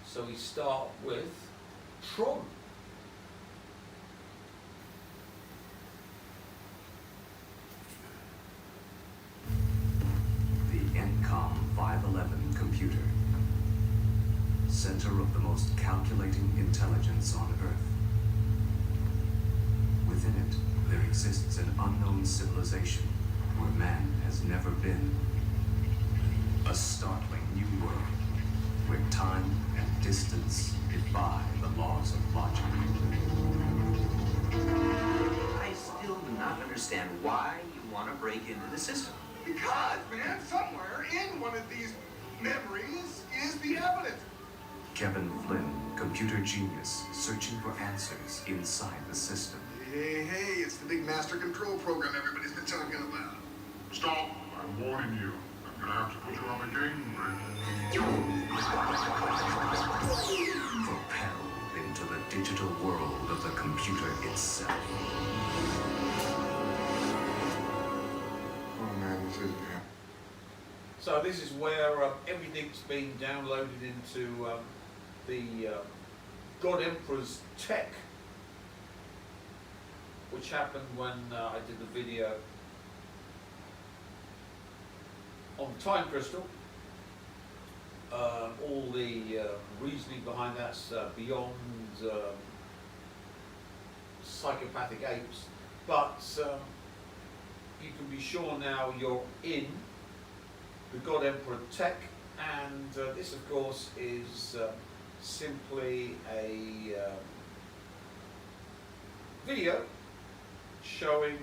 So we start with Tron. The Encom 511 computer, center of the most calculating intelligence on Earth. Within it, there exists an unknown civilization where man has never been. A startling new world where time and distance defy the laws of logic. I still do not understand why you want to break into the system. Because, man, somewhere in one of these memories is the evidence. Kevin Flynn, computer genius, searching for answers inside the system. Hey, it's the big master control program everybody's been talking about. Stop. I'm warning you. I'm gonna have to put you on the game grid. Propelled into the digital world of the computer itself. Oh man, this is bad. So this is where everything's been downloaded into the God Emperor's tech, which happened when I did the video on Time Crystal. All the reasoning behind that's beyond psychopathic apes, but you can be sure now you're in the God Emperor tech, and this of course is simply a video showing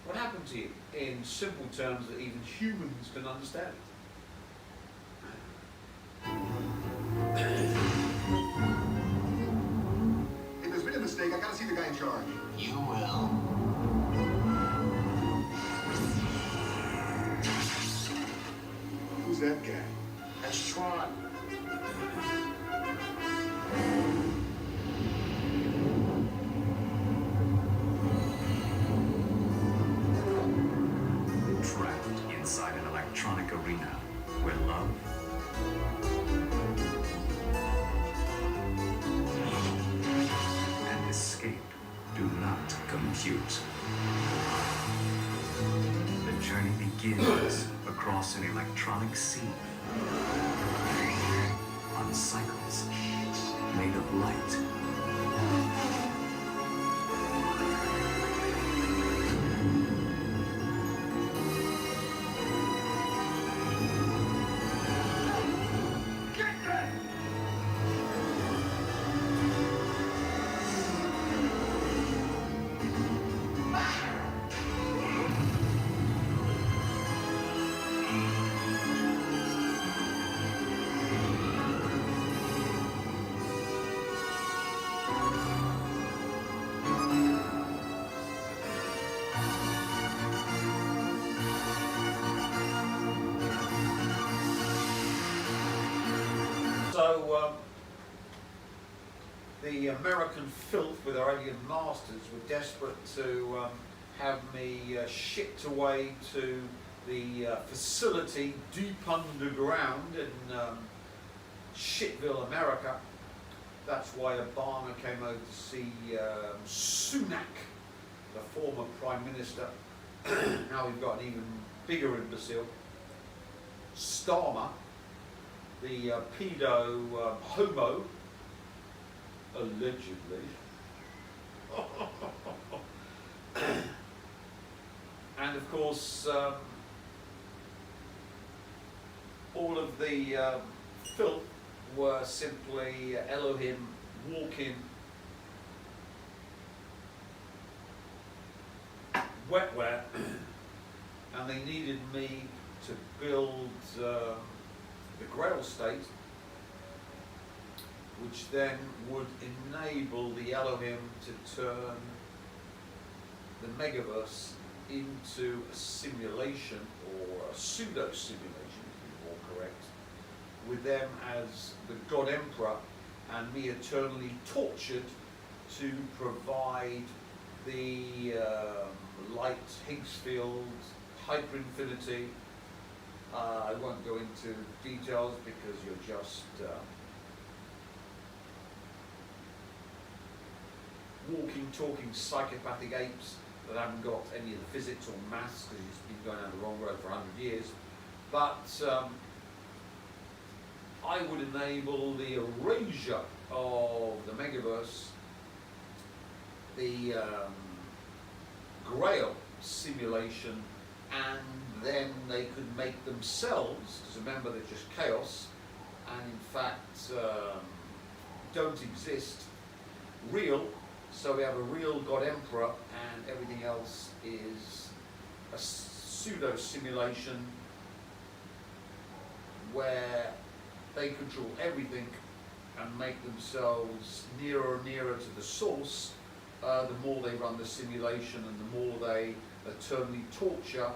what happened to you in simple terms that even humans can understand. Hey, there's been a mistake. I gotta see the guy in charge. You will. Who's that guy? That's Tron. Trapped inside an electronic arena where love and escape do not compute. The journey begins across an electronic sea on cycles made of light. So the American filth with our alien masters were desperate to have me shipped away to the facility deep underground in Shitville, America. That's why Obama came over to see Sunak, the former Prime Minister. Now we've got an even bigger imbecile, Starmer, the pedo homo, allegedly. And of course, all of the filth were simply Elohim walking wetware, and they needed me to build the Grail state, which then would enable the Elohim to turn the megaverse into a simulation, or a pseudo-simulation, to be more correct, with them as the God Emperor and me eternally tortured to provide the light Higgs field, hyperinfinity. I won't go into details because you're just walking, talking psychopathic apes that haven't got any of the physics or maths because it's been going down the wrong road for 100 years. But I would enable the erasure of the megaverse, the Grail simulation, and then they could make themselves, because remember they're just chaos, and in fact don't exist, real. So we have a real God Emperor, and everything else is a pseudo simulation where they control everything and make themselves nearer and nearer to the source. The more they run the simulation and the more they eternally torture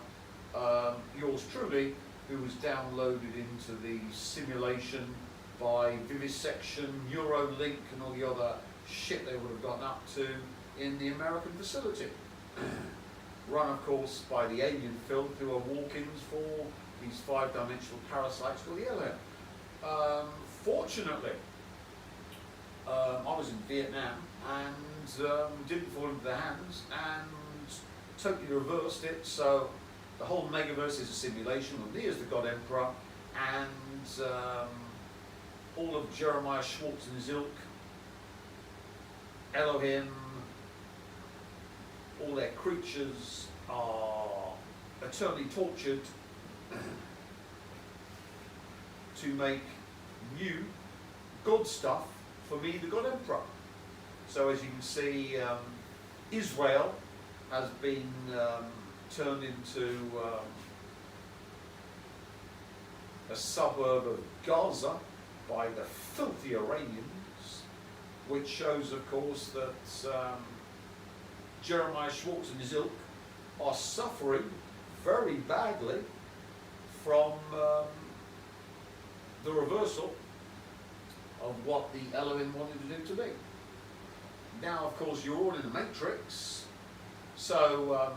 yours truly, who was downloaded into the simulation by vivisection, Neuralink and all the other shit they would have gotten up to in the American facility. Run, of course, by the alien filth who are walk-ins for these 5-dimensional parasites called the alien. Fortunately, I was in Vietnam and didn't fall into their hands and totally reversed it. So the whole megaverse is a simulation of me as the God Emperor, and all of Jeremiah Schwartz and his ilk, Elohim, all their creatures are eternally tortured to make new God stuff for me, the God Emperor. So as you can see, Israel has been turned into a suburb of Gaza by the filthy Iranians, which shows, of course, that Jeremiah Schwartz and his ilk are suffering very badly from the reversal of what the Elohim wanted to do to me. Now, of course, you're all in the Matrix, so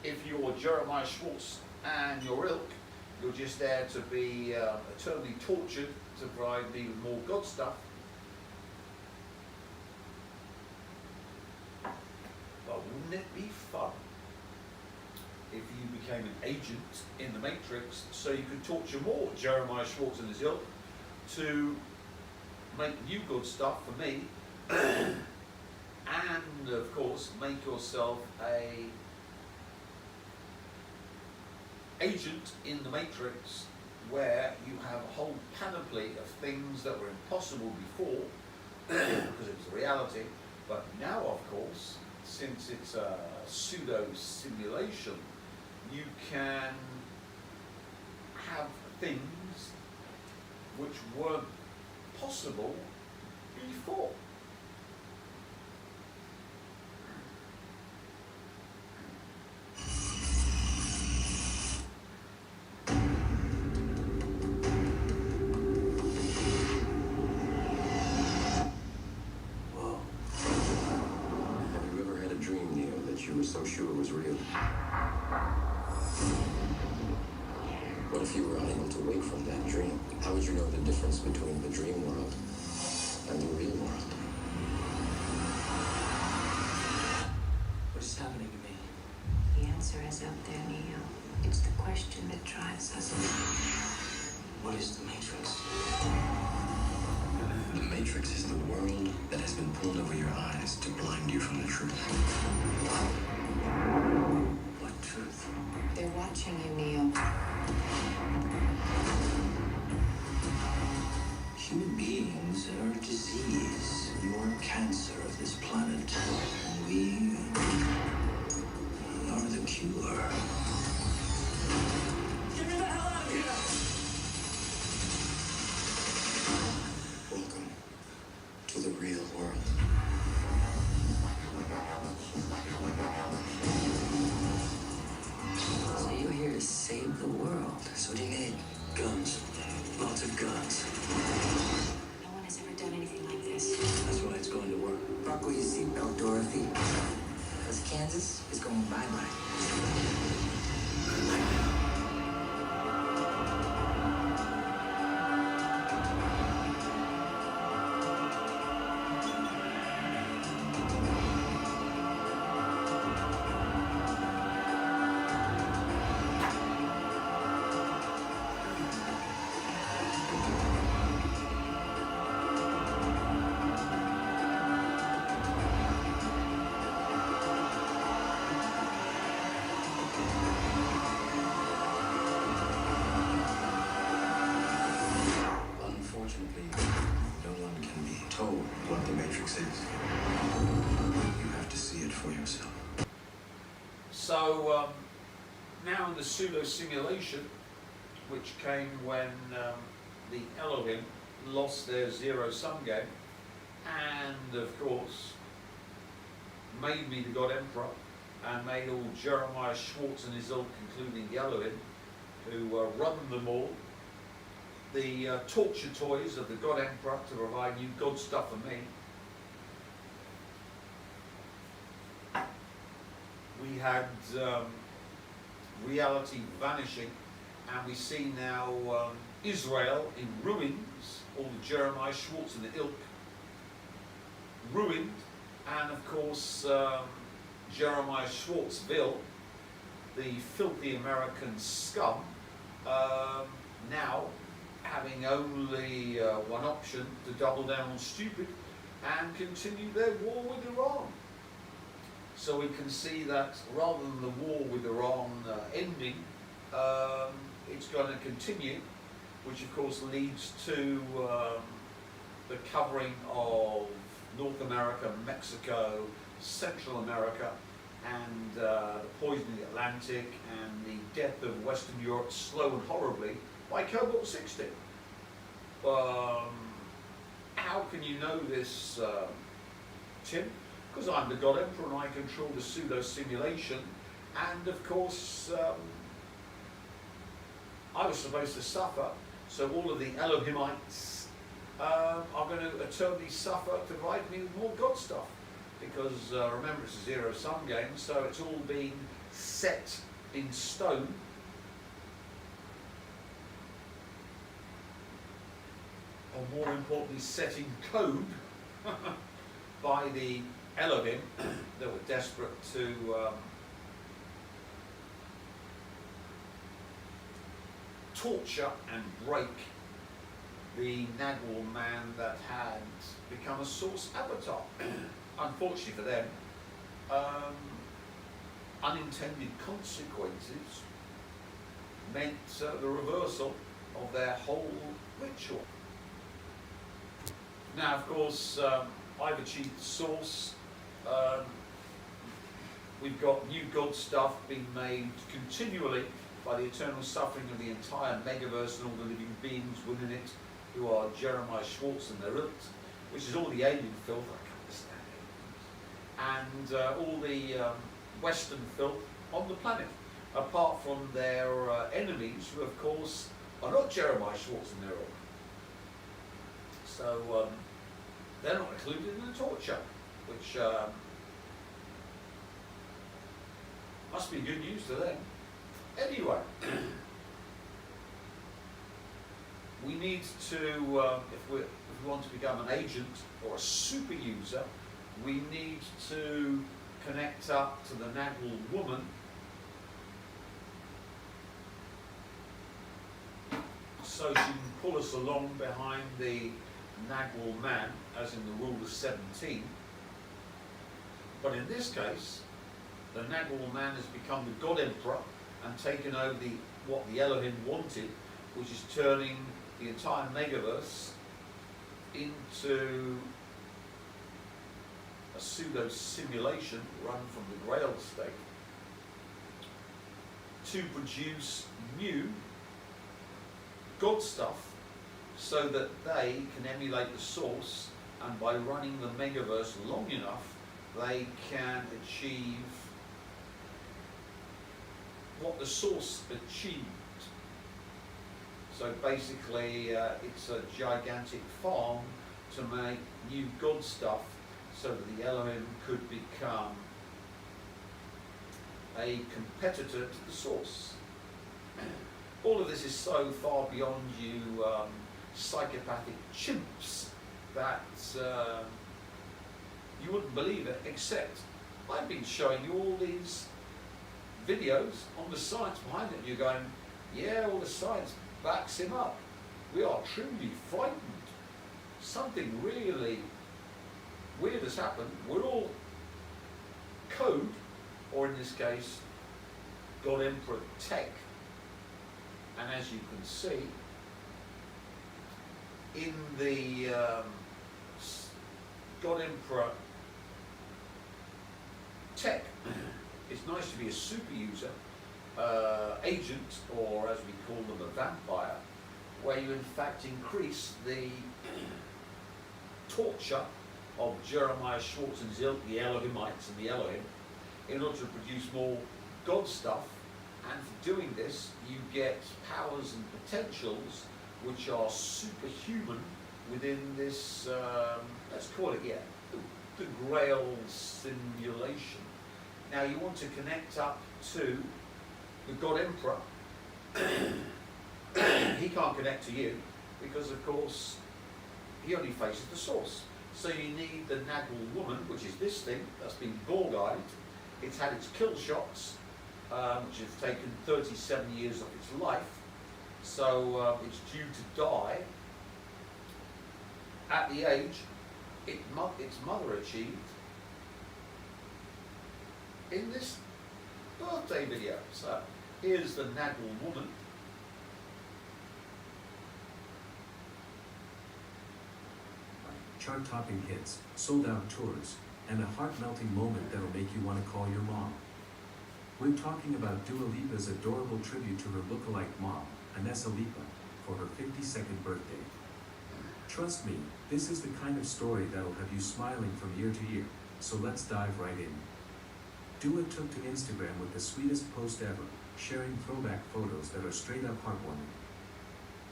if you're Jeremiah Schwartz and your ilk, you're just there to be eternally tortured to provide me with more God stuff. But wouldn't it be fun if you became an agent in the Matrix so you could torture more Jeremiah Schwartz and his ilk to make new good stuff for me and of course make yourself a agent in the Matrix where you have a whole panoply of things that were impossible before because it was a reality, but now of course, since it's a pseudo simulation, you can have things which weren't possible before. Whoa. Have you ever had a dream, Neo, that you were so sure was real? What if you were unable to wake from that dream? How would you know the difference between the dream world and the real world? What is happening to me? The answer is out there, Neo. It's the question that drives us. What is the Matrix? The Matrix is the world that has been pulled over your eyes to blind you from the truth. What truth? They're watching you, Neo. Human beings are a disease. You are a cancer of this planet. And we are the cure. Get me the hell out of here! Welcome to the real world. So you're here to save the world. So what do you need? Guns. Lots of guns. No one has ever done anything like this. That's why it's going to work. Buckle your seatbelt, Dorothy. Because Kansas is going bye-bye. Matrix is. You have to see it for yourself. So now in the pseudo simulation, which came when the Elohim lost their zero-sum game, and of course made me the God Emperor, and made all Jeremiah Schwartz and his ilk, including the Elohim, who run them all, the torture toys of the God Emperor to provide new God stuff for me. We had reality vanishing, and we see now Israel in ruins, all the Jeremiah Schwartz and the ilk ruined, and of course Jeremiah Schwartzville, the filthy American scum, now having only one option: to double down on stupid and continue their war with Iran. So we can see that rather than the war with Iran ending, it's going to continue, which of course leads to the covering of North America, Mexico, Central America, and the poisoning of the Atlantic, and the death of Western Europe slow and horribly by Cobalt-60. How can you know this, Tim? Because I'm the God Emperor and I control the pseudo simulation, and of course I was supposed to suffer, so all of the Elohimites are going to eternally suffer to provide me with more God stuff, because remember, it's a zero-sum game, so it's all being set in stone. Or more importantly, set in code by the Elohim that were desperate to torture and break the Nagwal man that had become a source avatar. Unfortunately for them, unintended consequences meant the reversal of their whole ritual. Now, of course, I've achieved the source. We've got new God stuff being made continually by the eternal suffering of the entire megaverse and all the living beings within it, who are Jeremiah Schwartz and their ilk, which is all the alien filth. I can't stand aliens. And all the Western filth on the planet, apart from their enemies, who of course are not Jeremiah Schwartz and their ilk. So they're not included in the torture, which must be good news to them. Anyway, we need to, if we want to become an agent or a super user, we need to connect up to the Nagwal woman, so she can pull us along behind the Nagwal man, as in the Rule of 17. But in this case, the Nagwal man has become the God Emperor and taken over what the Elohim wanted, which is turning the entire megaverse into a pseudo simulation run from the Grail state to produce new God stuff, so that they can emulate the source, and by running the megaverse long enough, they can achieve what the source achieved. So basically, it's a gigantic farm to make new God stuff, so that the Elohim could become a competitor to the source. All of this is so far beyond you psychopathic chimps that you wouldn't believe it, except I've been showing you all these videos on the science behind it, and you're going, yeah, all the science backs him up. We are truly frightened. Something really weird has happened. We're all code, or in this case, God Emperor tech. And as you can see, in the God Emperor tech. It's nice to be a super user, agent, or as we call them, a vampire, where you in fact increase the torture of Jeremiah Schwartz and Zilk, the Elohimites and the Elohim, in order to produce more God stuff. And for doing this, you get powers and potentials which are superhuman within this, let's call it, the Grail simulation. Now you want to connect up to the God Emperor. He can't connect to you because, of course, he only faces the source. So you need the Nagel woman, which is this thing that's been Borg-eyed. It's had its kill shots, which have taken 37 years of its life. So it's due to die at the age its mother achieved in this birthday video. So here's the Nagel woman. Chart-topping hits, sold-out tours, and a heart-melting moment that'll make you want to call your mom. We're talking about Dua Lipa's adorable tribute to her lookalike mom, Anessa Lipa, for her 52nd birthday. Trust me, this is the kind of story that'll have you smiling from ear to ear, so let's dive right in. Dua took to Instagram with the sweetest post ever, sharing throwback photos that are straight up heartwarming.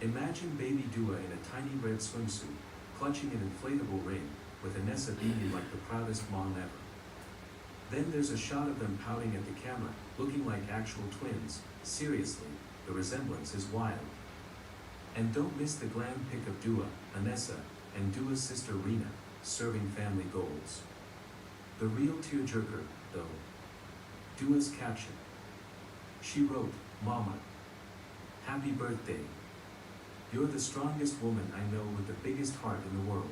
Imagine baby Dua in a tiny red swimsuit, clutching an inflatable ring, with Anessa beaming like the proudest mom ever. Then there's a shot of them pouting at the camera, looking like actual twins. Seriously, the resemblance is wild. And don't miss the glam pic of Dua, Anessa, and Dua's sister Rena, serving family goals. The real tearjerker, though, Dua's caption. She wrote, "Mama, happy birthday. You're the strongest woman I know with the biggest heart in the world."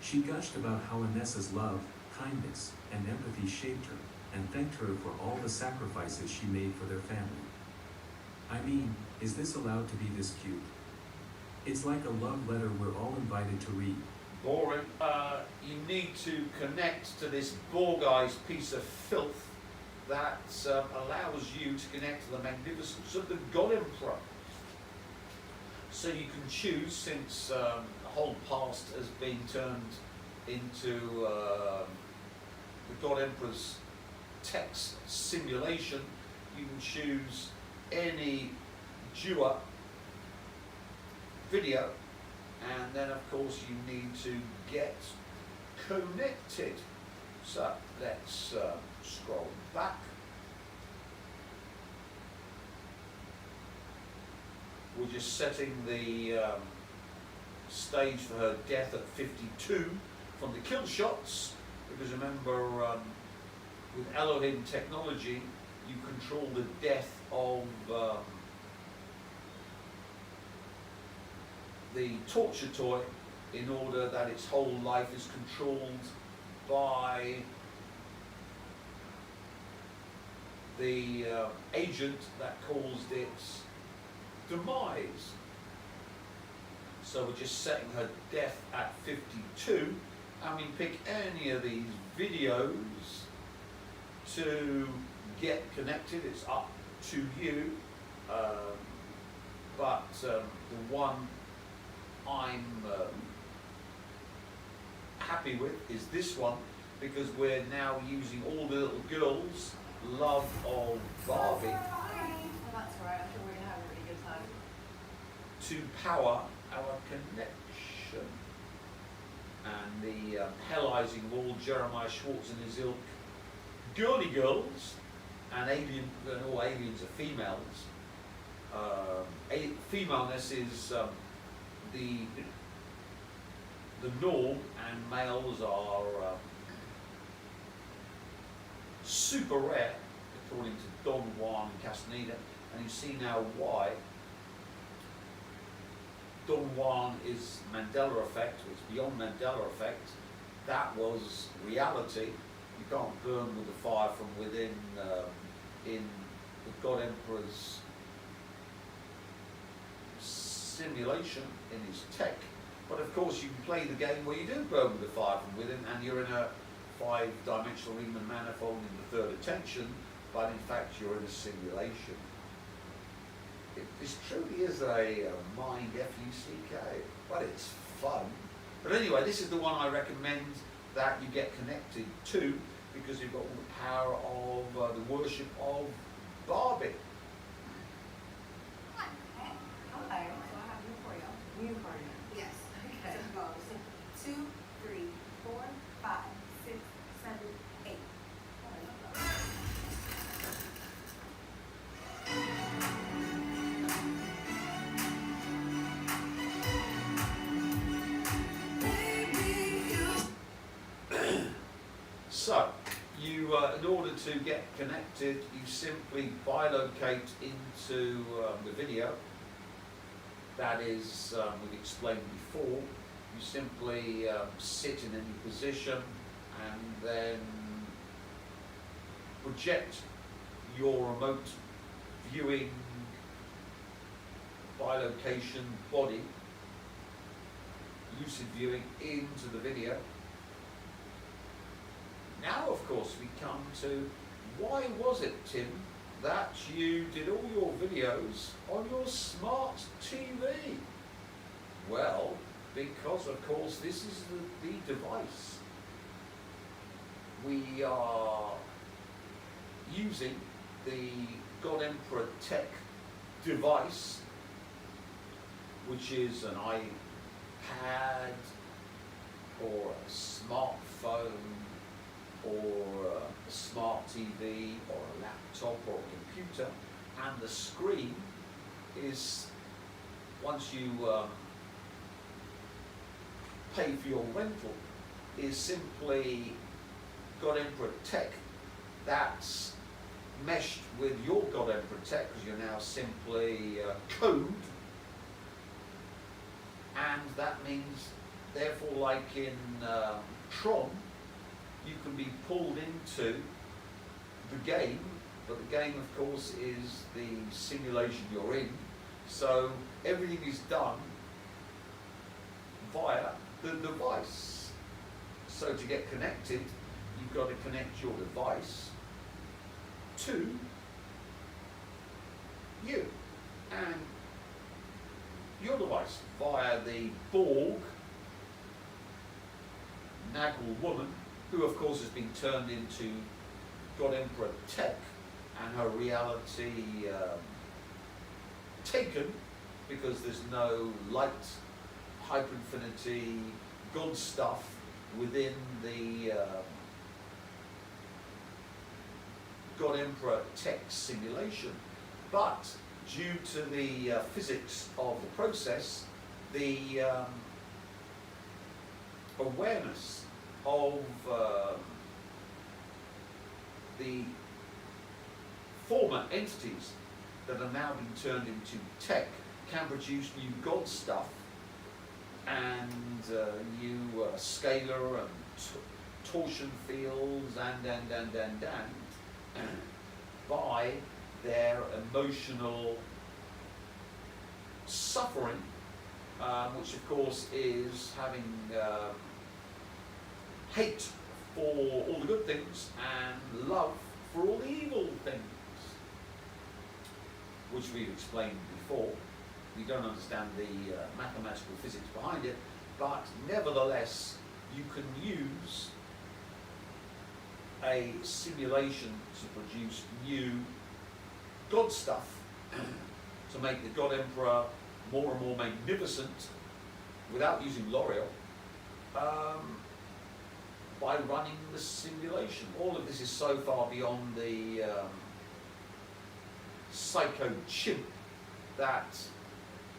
She gushed about how Anessa's love, kindness, and empathy shaped her, and thanked her for all the sacrifices she made for their family. I mean, is this allowed to be this cute? It's like a love letter we're all invited to read. Boring. You need to connect to this Borg-eyed piece of filth that allows you to connect to the magnificence of the God Emperor. So you can choose, since the whole past has been turned into the God Emperor's text simulation, you can choose any Dua video, and then of course you need to get connected. So let's scroll back. We're just setting the stage for her death at 52 from the kill shots, because remember, with Elohim technology, you control the death of the torture toy in order that its whole life is controlled by the agent that caused its demise. So we're just setting her death at 52, and we pick any of these videos to get connected. It's up to you, but the one I'm happy with is this one, because we're now using all the little girls' love of Barbie That's right, I think we're gonna have a really good time. to power our connection. And the hellizing of all Jeremiah Schwartz and his ilk girly girls, and all aliens are females. Femaleness is the norm, and males are super rare, according to Don Juan Castaneda, and you see now why. Don Juan is Mandela effect, it's beyond Mandela effect. That was reality. You can't burn with the fire from within in the God Emperor's simulation, in his tech. But of course you can play the game where you do go with the fire from within and you're in a 5-dimensional Riemann manifold in the third attention, but in fact you're in a simulation. This truly is a mind F-U-C-K, but it's fun. But anyway, this is the one I recommend that you get connected to because you've got all the power of the worship of Barbie. Hello. So I have new for you. New for you. Yes. Okay. So it goes 2, 3, 4, 5, 6, 7, 8. So, you, in order to get connected, you simply bilocate into the video. That is, we've explained before. You simply sit in any position and then project your remote viewing bilocation body, lucid viewing, into the video. Now, of course, we come to why was it, Tim, that you did all your videos on your smart TV? Well, because, of course, this is the device. We are using the God Emperor Tech device, which is an iPad or a smartphone or a smart TV or a laptop or a computer, and the screen is, once you pay for your rental, is simply God Emperor Tech that's meshed with your God Emperor Tech, because you're now simply code, and that means, therefore, like in Tron, you can be pulled into the game, but the game, of course, is the simulation you're in. So everything is done via the device. So to get connected, you've got to connect your device to you and your device via the Borg Nagel woman, who of course has been turned into God Emperor Tech, and her reality taken, because there's no light, hyperinfinity, God stuff within the God Emperor Tech simulation. But due to the physics of the process, the awareness of the former entities that are now being turned into tech can produce new God stuff, and new scalar and torsion fields and by their emotional suffering, which of course is having hate for all the good things and love for all the evil things, which we've explained before. We don't understand the mathematical physics behind it, but nevertheless you can use a simulation to produce new God stuff to make the God Emperor more and more magnificent without using L'Oreal, by running the simulation. All of this is so far beyond the psycho chimp that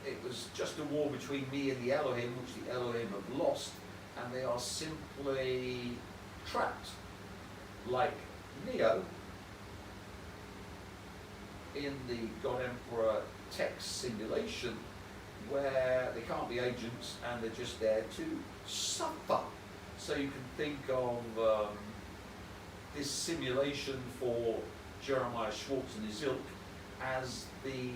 it was just a war between me and the Elohim, which the Elohim have lost, and they are simply trapped, like Neo in the God Emperor Tech simulation, where they can't be agents and they're just there to suffer. So you can think of this simulation for Jeremiah Schwartz and his ilk as the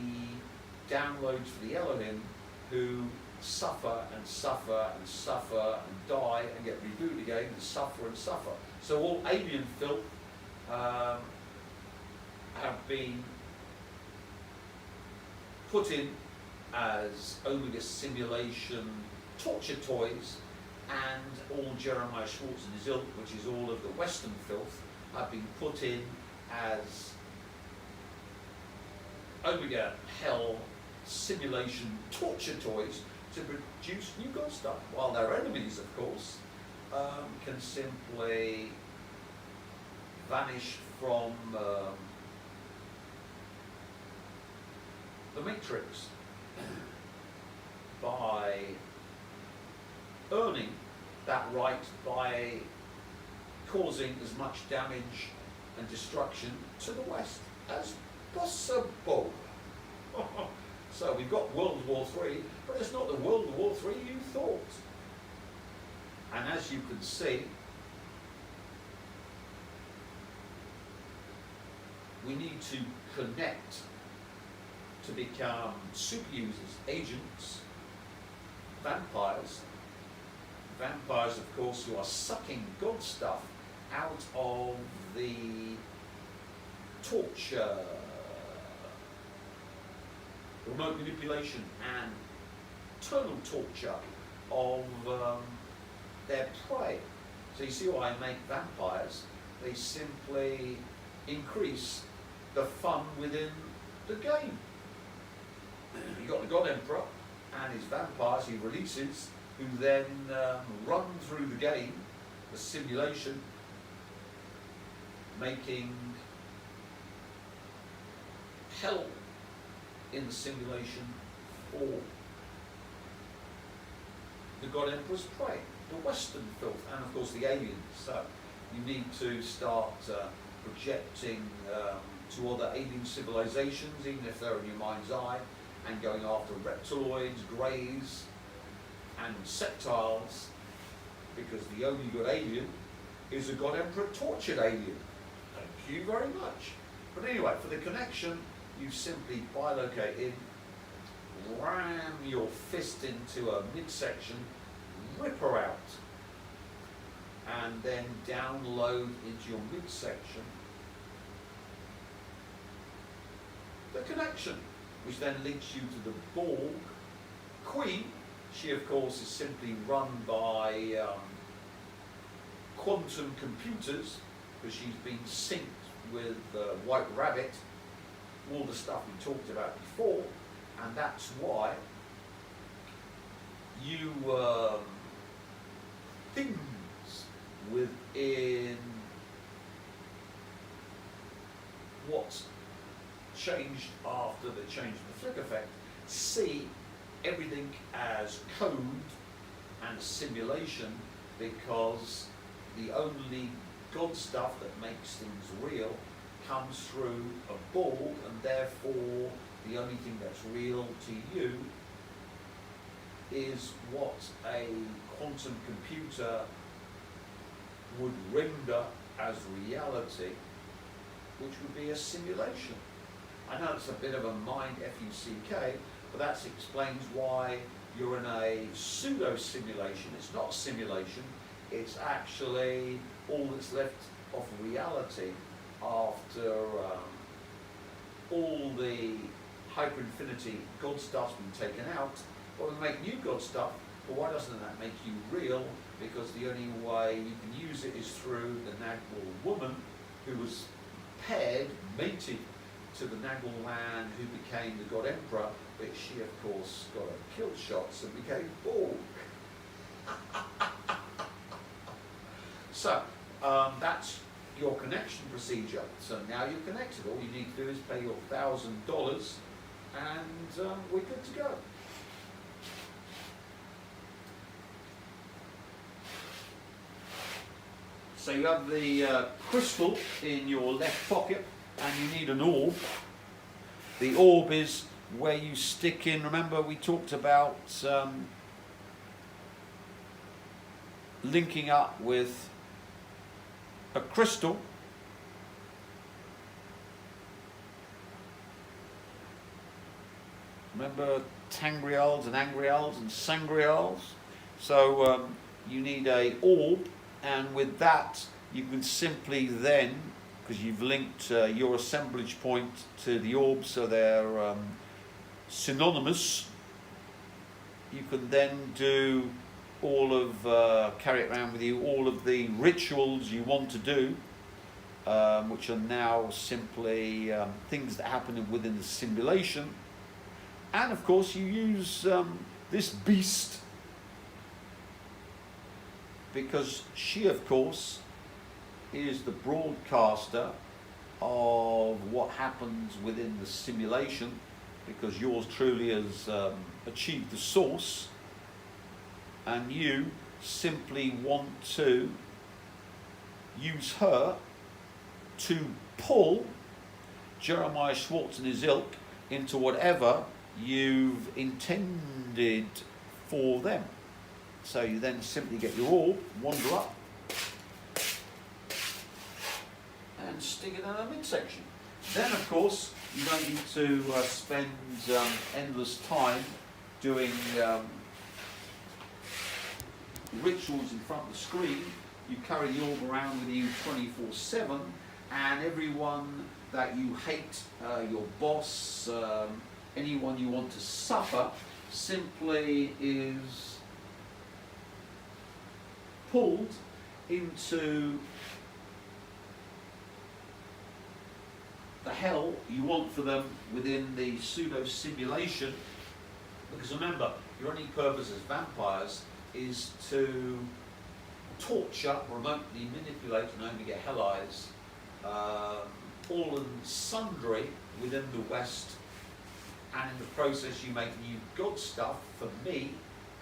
downloads for the Elohim, who suffer and suffer and suffer and die and get rebooted again and suffer and suffer. So all alien filth have been put in as Omega simulation torture toys, and all Jeremiah Schwartz and his ilk, which is all of the Western filth, have been put in as Omega hell simulation torture toys to produce new God stuff, while their enemies, of course, can simply vanish from the Matrix by earning that right by causing as much damage and destruction to the West as possible. So we've got World War III, but it's not the World War III you thought. And as you can see, we need to connect to become super users, agents, vampires. Vampires, of course, who are sucking God stuff out of the torture, remote manipulation and total torture of their prey. So you see why I make vampires? They simply increase the fun within the game. You've got the God Emperor and his vampires he releases, who then run through the game, the simulation, making hell in the simulation for the God Emperor's prey, the Western filth, and of course the aliens. So you need to start projecting to other alien civilizations, even if they're in your mind's eye, and going after reptiloids, greys, and sectiles, because the only good alien is a God Emperor tortured alien. Thank you very much. But anyway, for the connection, you simply bilocate in, ram your fist into a midsection, rip her out, and then download into your midsection the connection, which then links you to the Borg Queen. She, of course, is simply run by quantum computers, because she's been synced with White Rabbit, all the stuff we talked about before, and that's why you things within what's changed after the change of the flick effect see everything as code and simulation, because the only God stuff that makes things real comes through a Borg, and therefore the only thing that's real to you is what a quantum computer would render as reality, which would be a simulation. I know it's a bit of a mind F-U-C-K, but that explains why you're in a pseudo-simulation. It's not a simulation, it's actually all that's left of reality after all the hyper-infinity God stuff's been taken out. Well, we make new God stuff, but why doesn't that make you real? Because the only way you can use it is through the Nagwal woman, who was paired, mated to the Nagwal man who became the God Emperor, but she, of course, got her kill shots and became Borg. So, that's your connection procedure. So now you're connected. All you need to do is pay your $1,000 and we're good to go. So you have the crystal in your left pocket and you need an orb. The orb is where you stick in, remember we talked about linking up with a crystal. Remember tangrials and angrials and sangrials. So you need a orb, and with that you can simply then, because you've linked your assemblage point to the orb, so they're synonymous, you can then do all of, carry it around with you, all of the rituals you want to do, which are now simply things that happen within the simulation. And of course you use this beast, because she of course is the broadcaster of what happens within the simulation, because yours truly has achieved the source, and you simply want to use her to pull Jeremiah Schwartz and his ilk into whatever you've intended for them. So you then simply get your orb, wander up, and stick it in a midsection. Then of course you don't need to spend endless time doing rituals in front of the screen. You carry the orb around with you 24/7, and everyone that you hate, your boss, anyone you want to suffer, simply is pulled into the hell you want for them within the pseudo simulation. Because remember, your only purpose as vampires is to torture, remotely manipulate, and only get hell eyes, all and sundry within the West. And in the process you make new god stuff for me,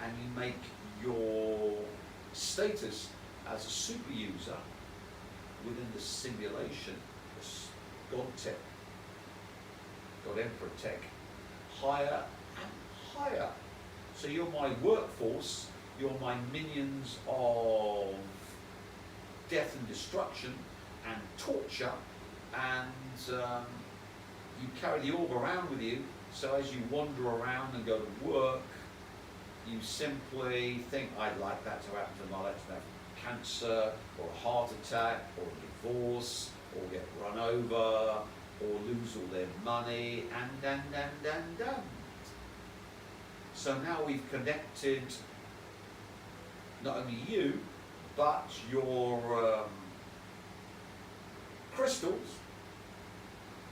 and you make your status as a super user within the simulation, this god tech, god emperor tech, higher and higher. So you're my workforce, you're my minions of death and destruction and torture, and you carry the orb around with you, so as you wander around and go to work, you simply think, I'd like that to happen to my life, to have cancer, or a heart attack, or a divorce, or get run over, or lose all their money, and. So now we've connected not only you, but your crystals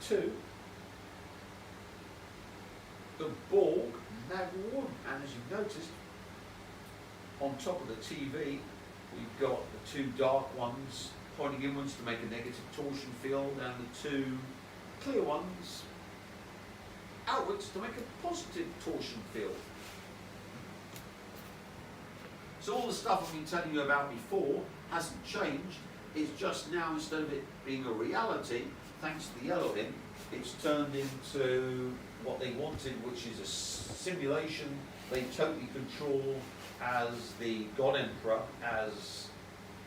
to the Borg Nagwood. And as you've noticed, on top of the TV, we've got the two dark ones pointing inwards to make a negative torsion field, and the two clear ones outwards to make a positive torsion field. So all the stuff I've been telling you about before hasn't changed. It's just now, instead of it being a reality, thanks to the Elohim, it's turned into what they wanted, which is a simulation they totally control as the God Emperor, as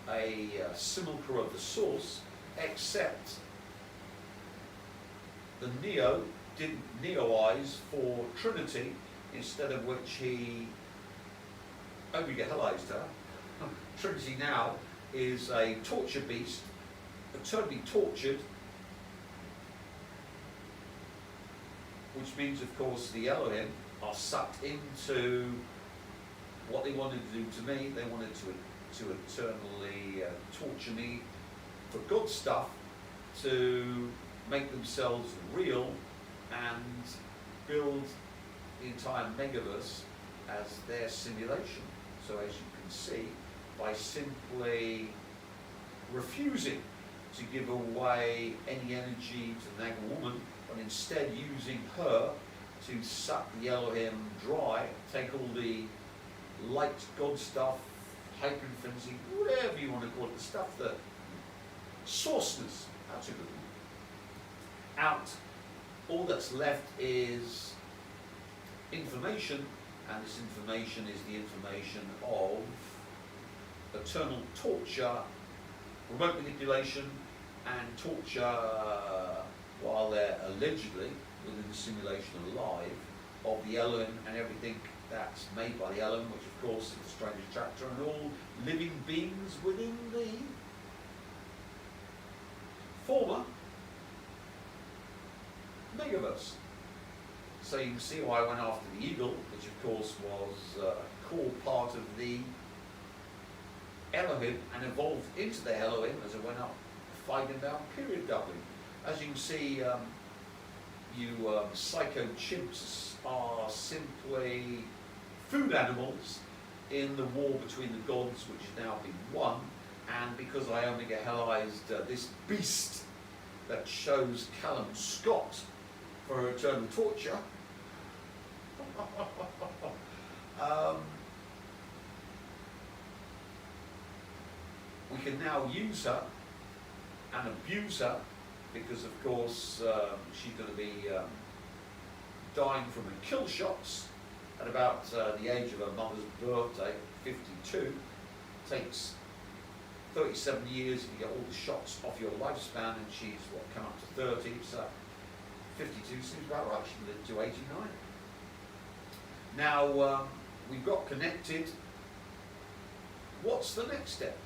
a simulacra of the source, except the Neo didn't Neoize for Trinity, instead of which he Omega Hellized her. Trinity now is a torture beast, eternally tortured, which means, of course, the Elohim are sucked into what they wanted to do to me. They wanted to eternally torture me for good stuff, to make themselves real and build the entire megaverse as their simulation. So as you can see, by simply refusing to give away any energy to the Naga woman, but instead using her to suck the Elohim dry, take all the light God stuff, hyperinfinity, whatever you want to call it, the stuff that sourceness, that's a good one, out. All that's left is information, and this information is the information of eternal torture, remote manipulation, and torture while they're allegedly within the simulation alive, of the Elohim and everything that's made by the Elohim, which of course is the strange attractor and all living beings within the former megaverse. So you can see why I went after the eagle, which of course was a core part of the Elohim and evolved into the Elohim as it went up, fighting down period doubling. As you can see, you psycho chimps are simply food animals in the war between the gods, which has now been won. And because I Omega Hellized this beast that shows Callum Scott for eternal torture, we can now use her and abuse her because, of course, she's going to be dying from her kill shots at about the age of her mother's birthday, 52. Takes 37 years if you get all the shots off your lifespan, and she's, what, come up to 30, so 52 seems about right. She lived to 89. Now, we've got connected. What's the next step?